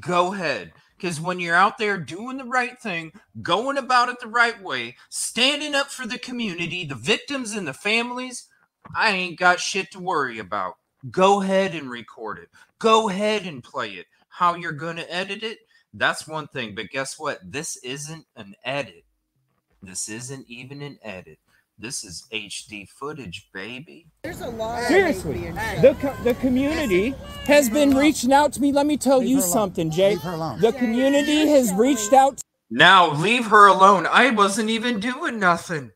Go ahead. Because when you're out there doing the right thing, going about it the right way, standing up for the community, the victims and the families, I ain't got shit to worry about. Go ahead and record it. Go ahead and play it. How you're going to edit it, that's one thing. But guess what? This isn't an edit. This isn't even an edit. This is HD footage, baby. There's a lot of Seriously, the community has been reaching out to me. Let me tell you her alone. something, Jay. Leave her alone. The community has reached out. Now, leave her alone. I wasn't even doing nothing.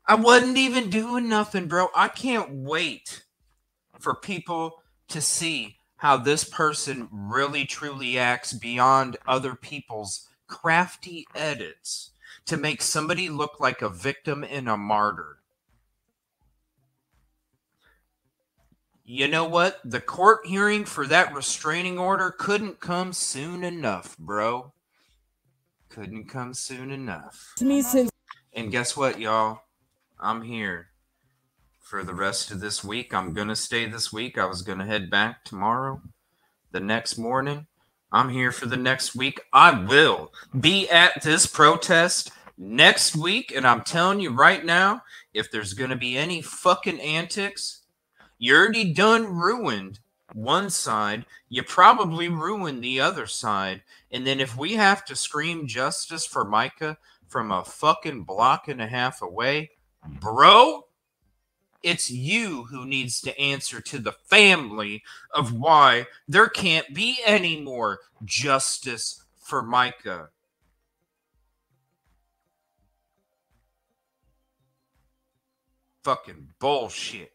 I wasn't even doing nothing, bro. I can't wait for people to see how this person really truly acts beyond other people's crafty edits to make somebody look like a victim and a martyr. You know what? The court hearing for that restraining order couldn't come soon enough, bro. Couldn't come soon enough. To me since And guess what, y'all? I'm here for the rest of this week. I'm going to stay this week. I was going to head back tomorrow. The next morning, I'm here for the next week. I will be at this protest next week. And I'm telling you right now, if there's going to be any fucking antics, you already done ruined one side. You probably ruined the other side. And then if we have to scream justice for Micah from a fucking block and a half away, bro, it's you who needs to answer to the family of why there can't be any more justice for Micah. Fucking bullshit.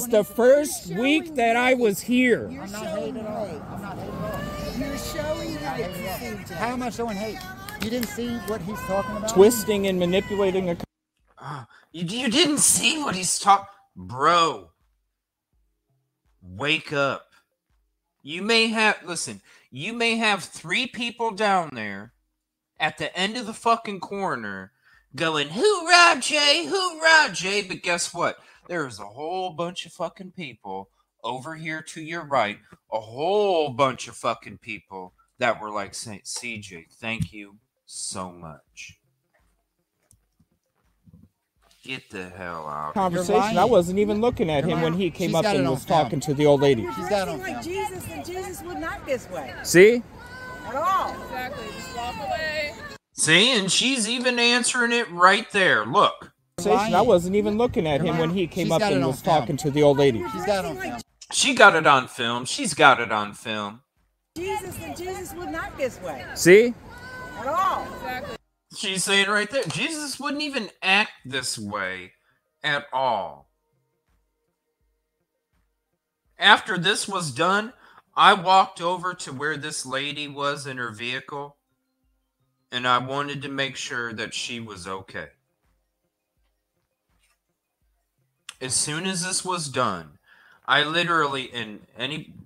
It's the first week that I was here. I'm not hating at all. I'm not hating at all. You're showing hate. How am I showing hate? You didn't see what he's talking about? Twisting and manipulating a... You didn't see what he's talking... Bro. Wake up. You may have... Listen. You may have 3 people down there at the end of the fucking corner going, hoorah, Jay, hoorah, Jay. But guess what? There's a whole bunch of fucking people over here to your right. A whole bunch of fucking people that were like saying, CJ, thank you so much. Get the hell out. Conversation. I wasn't even looking at him when he came up and was talking to the old lady. She's acting like Jesus, and Jesus would not this way. See? At all. Exactly. Just walk away. See, and she's even answering it right there. Look. I wasn't even looking at him when he came up and was talking to the old lady. She's got it on film. She got it on film. She's got it on film. Jesus, and Jesus would not this way. See? At all. Exactly. She's saying right there, Jesus wouldn't even act this way at all. After this was done, I walked over to where this lady was in her vehicle, and I wanted to make sure that she was okay. As soon as this was done, I literally, and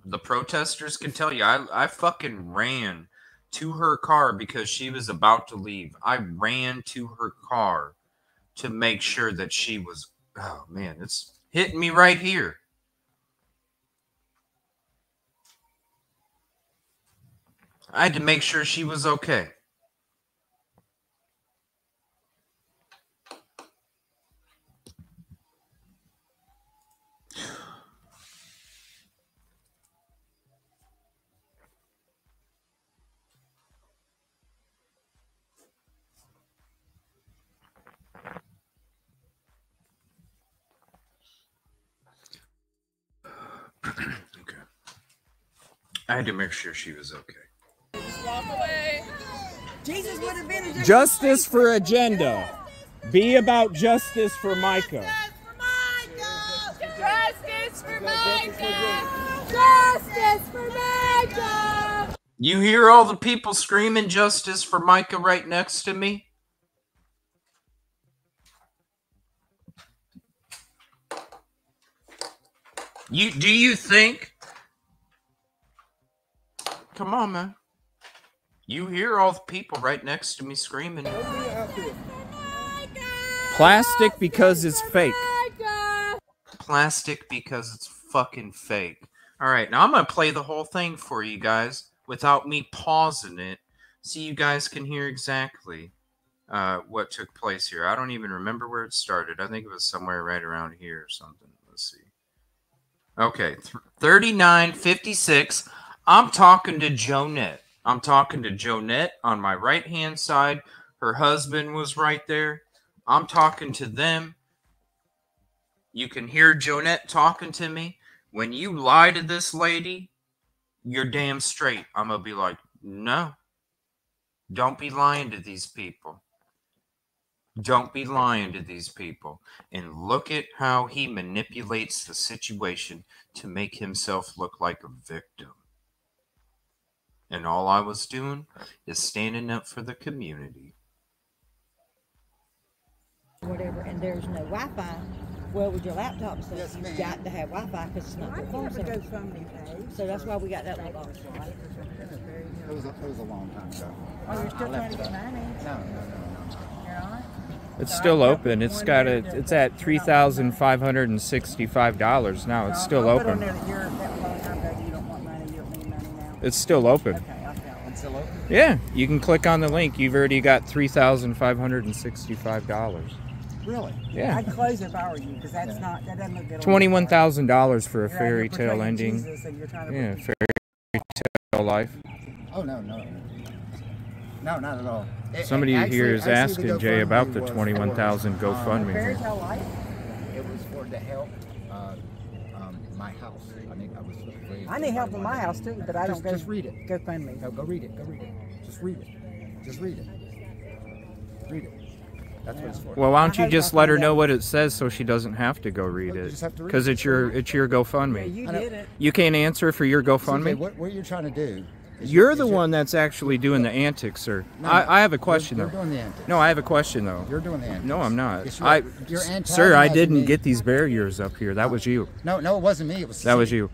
the protesters can tell you, I fucking ran to her car because she was about to leave. I ran to her car to make sure that she was, oh man, it's hitting me right here. I had to make sure she was okay. Okay. I had to make sure she was okay. Just walk away. Jesus would have been a Justice for agenda. Be about justice for Micah. Justice for Micah! Justice for Micah! You hear all the people screaming justice for Micah right next to me? Do you think? Come on, man. You hear all the people right next to me screaming. Plastic because it's fake. Plastic because it's fucking fake. Alright, now I'm going to play the whole thing for you guys without me pausing it so you guys can hear exactly what took place here. I don't even remember where it started. I think it was somewhere right around here or something. Let's see. Okay, 39:56. I'm talking to Jonette. I'm talking to Jonette on my right-hand side. Her husband was right there. I'm talking to them. You can hear Jonette talking to me. When you lie to this lady, you're damn straight. I'm going to be like, no. Don't be lying to these people. Don't be lying to these people. And look at how he manipulates the situation to make himself look like a victim. And all I was doing is standing up for the community. Whatever, and there's no Wi-Fi. Well, with your laptop and stuff, Yes, you've ma'am. got to have Wi-Fi because it's not the phone service. So that's why we got that little box, right? It was a long time ago. Oh, you're still trying to get money? No. You're on? It's still open. It's at $3,565 now. It's still I'll put on open. there that you're that long time ago, you don't want money, you don't need money now. It's still open. Okay, I'll tell them. It's still open? Yeah, you can click on the link. You've already got $3,565. Really? Yeah. I'd close it if I were you, because that doesn't look good. $21,000 for a You're out here fairy tale portraying ending. Jesus and you're trying to Yeah, put- fairy tale life. Oh, no. No, not at all. Somebody here is asking Jay GoFundMe about the was 21,000 Fairy GoFundMe. tale life? It was for to help my house. I need help in my house too, but I don't go. Just read it. GoFundMe. No, go read it. Just read it. Read it. That's what it's for. Well, why don't you just let her know what it says so she doesn't have to go read it? Because it's your GoFundMe. You did it. You can't answer for your GoFundMe? What you're trying to do... You're the one that's actually doing the antics, sir. No, I have a question, you're though. doing the antics. No, I have a question, though. You're doing the antics. No, I'm not. Yes, you're Sir, I antagonizing didn't me. get these barriers up here. That was you. No, it wasn't me. It was That was you.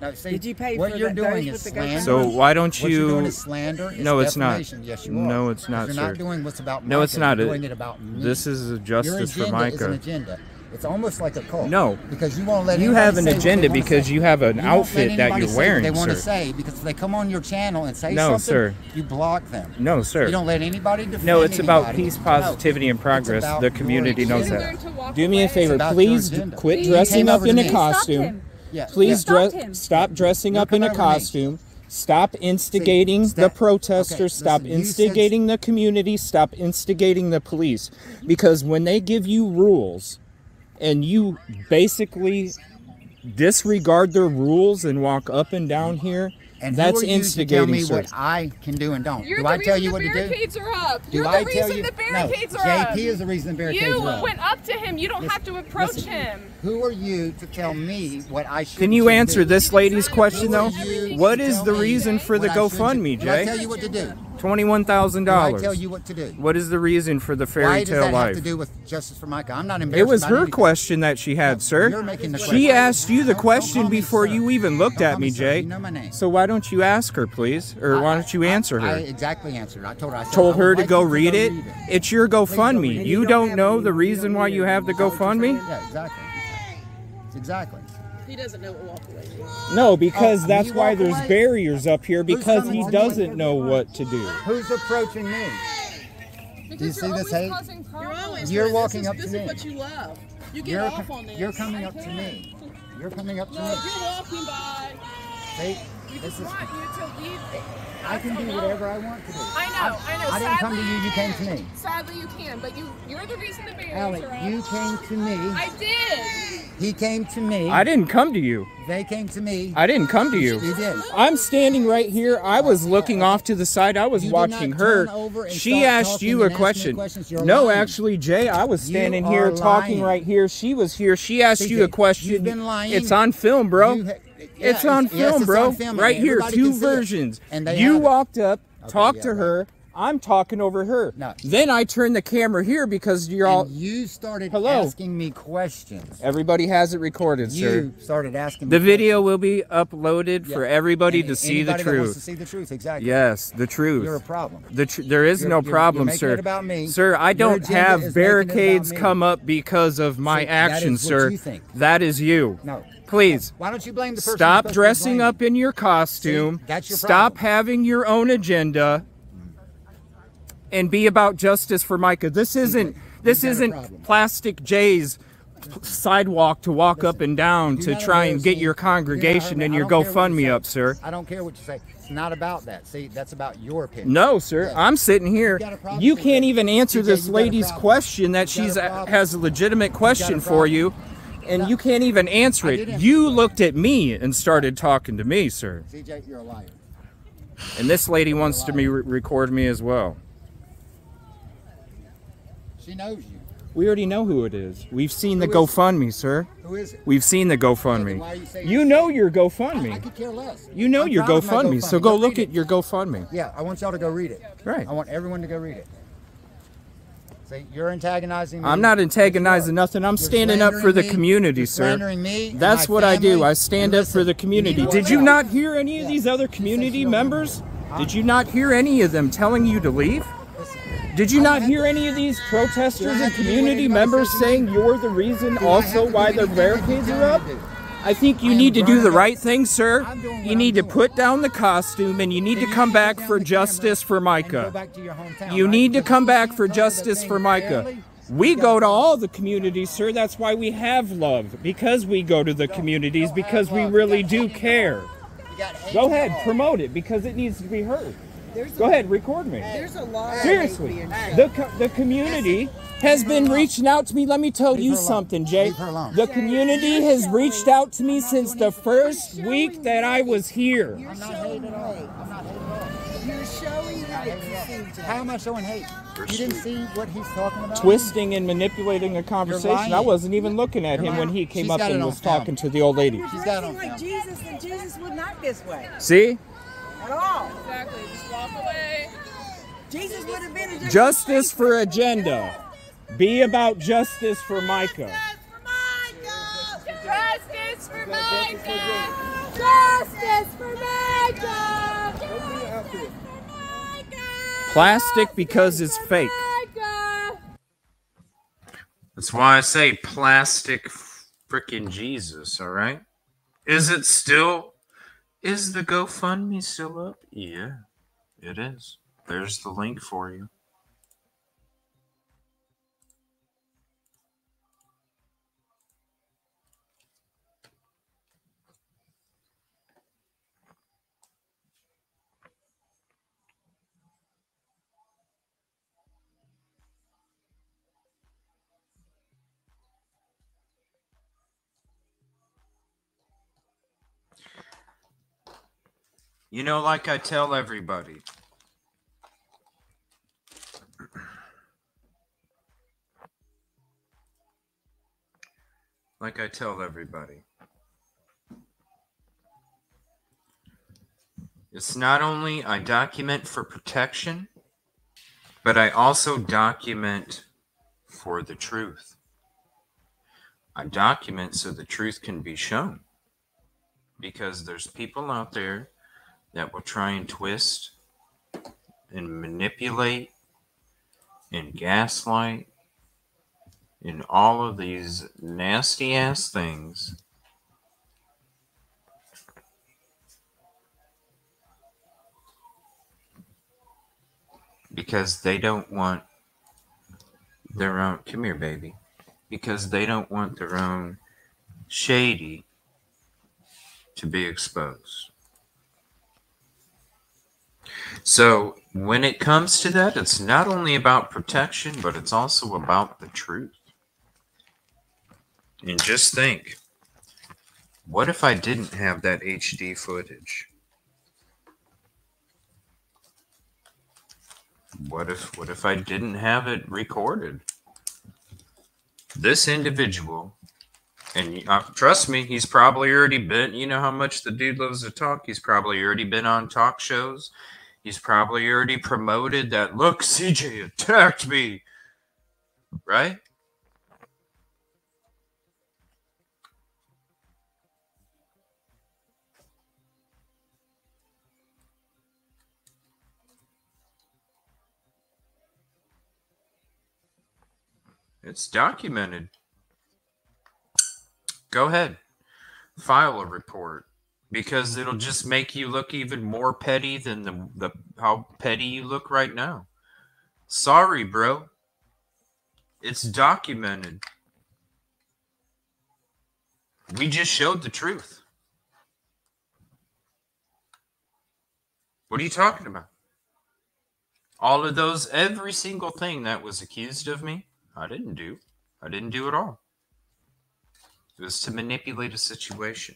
No, see, Did you pay what for you're that doing those is with the GoFundMe? slander. So why don't What you're doing you... is slander. It's No, it's not. defamation. Yes, you are. No, it's not, You're sir. not doing what's about No, it's Micah. not. You're doing it about me. This is a Your justice for agenda is an Micah. agenda. It's almost like a cult. No. Because you won't let You anybody have an say what agenda they wanna because say. you have an You won't let outfit that anybody you're say wearing, what they want to sir. say, because if they come on your channel and say No, something, sir. you block them. No, sir. You don't let anybody defend No, it's about anybody. peace, positivity, and It's progress. about The your community knows agenda. Learn that. to walk Do me a away. favor. about your Please agenda. quit He dressing came up over in to a me. costume. Yeah. Please stopped him. stop dressing You're up in a coming over to me. costume. Stop instigating See, the okay, protesters. Stop listen, you instigating the community. Stop instigating the police. Because when they give you rules and you basically disregard their rules and walk up and down here, And that's who are you to instigating, tell me sir. what I can do and don't? You're Do the I tell reason you the what to do? barricades are up. Do You're I the tell reason you? the barricades no, are up. JP is the reason the barricades You are up. went up to him. You don't have to approach Listen, him. Who are you to tell me what I should? Can you answer this lady's question, Who are though? you What to is tell the me reason for the what I should do? GoFundMe, Do I Jay? tell you what to do? $21,000. Do I tell you what to do? What is the reason for the Why fairy does tale that have life? to do with justice for Micah? I'm not embarrassed. It was about her anything. question that she had, You're sir. making the She question. asked you the Don't question call me before sir. you even looked Don't at call me, sir. Jay. You know my name. So why don't you ask her, please? Or why don't you answer I her? exactly answered. I told her. I said, Told I would her to like go you read it? It's your GoFundMe. And You you don't don't have know any- the you reason don't why need you any- have the is that what you're GoFundMe? saying? Yeah, exactly. Exactly. He doesn't know what walk away means. No, because Oh, that's you why walk there's away? barriers up here, because coming he to me? doesn't know what to do. Who's approaching me? Because you see you're this always hate? causing problems. You're walking up to This me. is what you love. You get You're, off on this. you're coming up to me. You're coming up to No, me. you're walking by. See, We this just is. want you to leave. I can do whatever I want to do. I know. I didn't come to you. You came to me. Sadly, you can, but you're the reason the barriers Alec, are up. you came to me. I did. He came to me. I didn't come to you. They came to me. I didn't come to You you. did. I'm standing right here. I was looking off to the side. I was You did watching not her. turn over and She start asked talking you a and asking me question. questions. You're No, lying. actually, Jay, I was You standing are here talking lying. right here. She was here. She asked you a CJ, question. you've been lying. It's on film, bro. You It's on yes, film, it's bro. on film, Right and here, everybody two can see it. versions. And they You have it. walked up, talked yeah, to right. her. I'm talking over her. No. Then I turned the camera here because you're all. And you started Hello. asking me questions. Everybody has it recorded, sir. You started asking me The video will be uploaded for everybody And to see the anybody that wants to truth. see the truth, exactly. Yes, the truth. You're a problem. There is no problem, you're making sir. it about me. Sir, I Your don't agenda is have making it barricades about me. come up because of my See, that actions, is what sir. you think. That is you. No. Please. Why don't you blame the person? Stop who's supposed to be dressing blamed? up in your costume. See, that's your Stop problem. having your own agenda. And be about justice for Micah. This isn't problem. Plastic Jay's sidewalk to walk up and down You're to not try and get embarrassing. your congregation You're and not your hurt me. I don't care what you GoFundMe say. up, sir. I don't care what you say. It's not about that. See, that's about your opinion. No, sir. Yeah. I'm sitting here. got a problem, You CJ. can't even answer CJ, this you got a lady's problem. question that You got she's a problem. has a legitimate question for problem. you, and you can't even answer I it. did answer You the looked at me and started talking to me, sir. CJ, you're a liar. And this lady wants to record me as well. She knows you. We already know who it is. We've seen the Who is it? GoFundMe, sir. Who is it? We've seen the Then why are GoFundMe. you saying You it's- know your I GoFundMe. could care less. You know I'm your proud of my GoFundMe, so go read look it. at your GoFundMe. Yeah, I want y'all to go read it. Right. I want everyone to go read it. See, you're antagonizing me. I'm not antagonizing nothing. I'm You're standing up for the slandering me. community, You're sir. slandering me and That's my what I do. family. I stand And up for the listen, community. you know Did you what? not hear any of Yeah. these other She community said she members? don't Did you not hear any of them telling you to leave? Listen, Did you I not have hear to- any of these Do I protesters have and to do what community anybody members says to saying me? you're the reason Do I have also to do why the anything barricades you are tell up? me to do? I think you I need am to do the grown up. right thing, sir. I'm doing what You I'm need to doing. put down the costume and you need to Then you come need to back put for down the justice for camera and go Micah. back to your hometown, You right? need to Because come if you back can't for cover the justice thing for Micah. fairly, We you got go a to all problem. the communities, sir. That's why we have love. Because we go to the communities, don't because have we love. really You got do hate in care. You got hate Go in ahead, your heart. promote it because it needs to be heard. There's Go ahead, record me. There's a lot of Seriously, hate being the community has been reaching out to me. Let me tell you her alone. something, Jay. Leave her alone. The community has reached out to me since the first week that I was here. I'm not hating at all. I'm not hating at all. You're showing that it's deceived. How am I showing hate? You didn't see what he's talking about? Twisting and manipulating a conversation. I wasn't even looking at him when he came up and was talking to the old lady. She's got it like Jesus, and Jesus would not this way. See? At all. Exactly. Just walk away. Jesus would have been a Justice for agenda. Be about justice for Micah. Justice for Micah! Justice for Micah! Plastic because it's fake. That's why I say plastic frickin' Jesus, alright? Is it still... Is the GoFundMe still up? Yeah, it is. There's the link for you. You know, like I tell everybody, it's not only I document for protection, but I also document for the truth. I document so the truth can be shown. Because there's people out there that will try and twist and manipulate and gaslight and all of these nasty ass things because they don't want their own, come here baby, because they don't want their own shady to be exposed. So when it comes to that, it's not only about protection, but it's also about the truth. And just think, what if I didn't have that HD footage? What if I didn't have it recorded? This individual, and trust me, he's probably already been, you know how much the dude loves to talk, he's probably already been on talk shows. He's probably already promoted that, look, CJ attacked me, right? It's documented. Go ahead. File a report. Because it'll just make you look even more petty than the how petty you look right now. Sorry, bro. It's documented. We just showed the truth. What are you talking about? All of those, every single thing that was accused of me, I didn't do. I didn't do it all. It was to manipulate a situation.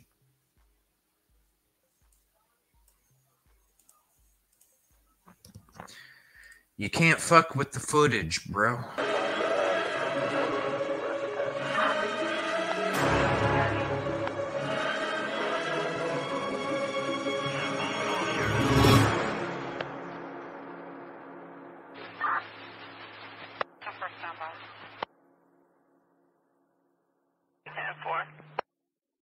You can't fuck with the footage, bro.